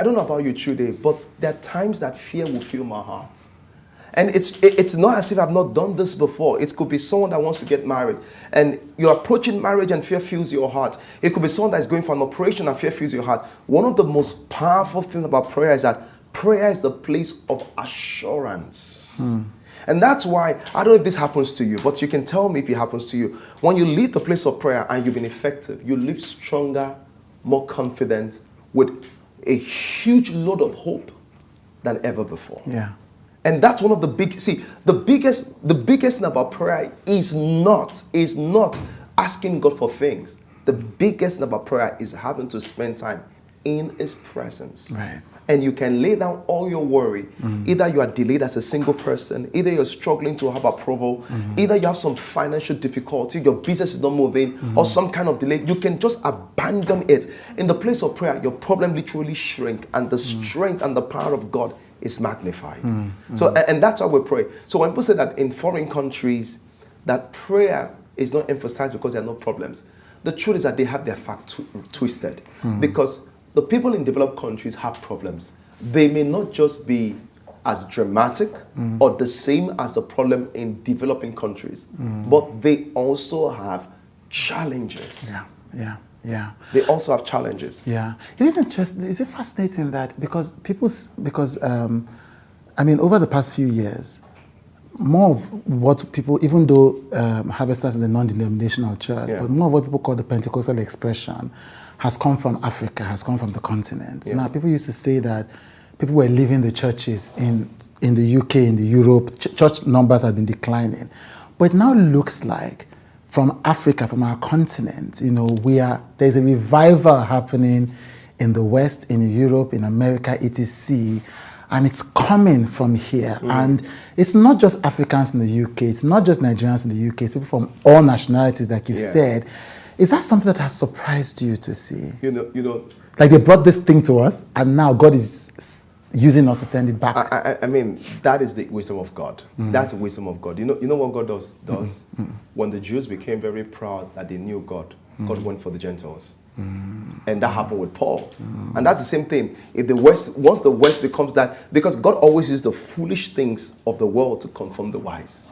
I don't know about you, Chude, but there are times that fear will fill my heart. And it's not as if I've not done this before. It could be someone that wants to get married, and you're approaching marriage and fear fills your heart. It could be someone that is going for an operation and fear fills your heart. One of the most powerful things about prayer is that prayer is the place of assurance. And that's why, I don't know if this happens to you, but you can tell me if it happens to you. When you leave the place of prayer and you've been effective, you leave stronger, more confident, with a huge load of hope than ever before. Yeah. And that's one of the the biggest thing about prayer is not asking God for things. The biggest thing about prayer is having to spend time in His presence. Right. And you can lay down all your worry. Either you are delayed as a single person, either you're struggling to have approval, either you have some financial difficulty, your business is not moving, or some kind of delay. You can just abandon it. In the place of prayer, your problem literally shrink, and the strength and the power of God is magnified. So, and that's why we pray. So when people say that in foreign countries, that prayer is not emphasized because there are no problems, the truth is that they have their fact twisted. Because the people in developed countries have problems. They may not just be as dramatic or the same as the problem in developing countries, but they also have challenges. Yeah. They also have challenges. Yeah. It is interesting. Is it fascinating that because I mean, over the past few years, more of what people, even though Harvesters is a non-denominational church, but more of what people call the Pentecostal expression has come from Africa, has come from the continent. Now, people used to say that people were leaving the churches in the UK, in the Europe, church numbers have been declining. But it now looks like from Africa, from our continent, you know, there's a revival happening in the West, in Europe, in America, etc. And it's coming from here. And it's not just Africans in the UK, it's not just Nigerians in the UK, it's people from all nationalities, like you've said. Is that something that has surprised you to see? You know, like they brought this thing to us, and now God is using us to send it back. I mean, that is the wisdom of God. That's the wisdom of God. You know what God does? When the Jews became very proud that they knew God, God went for the Gentiles. And that happened with Paul. And that's the same thing. If the West, once the West becomes that, because God always uses the foolish things of the world to confirm the wise.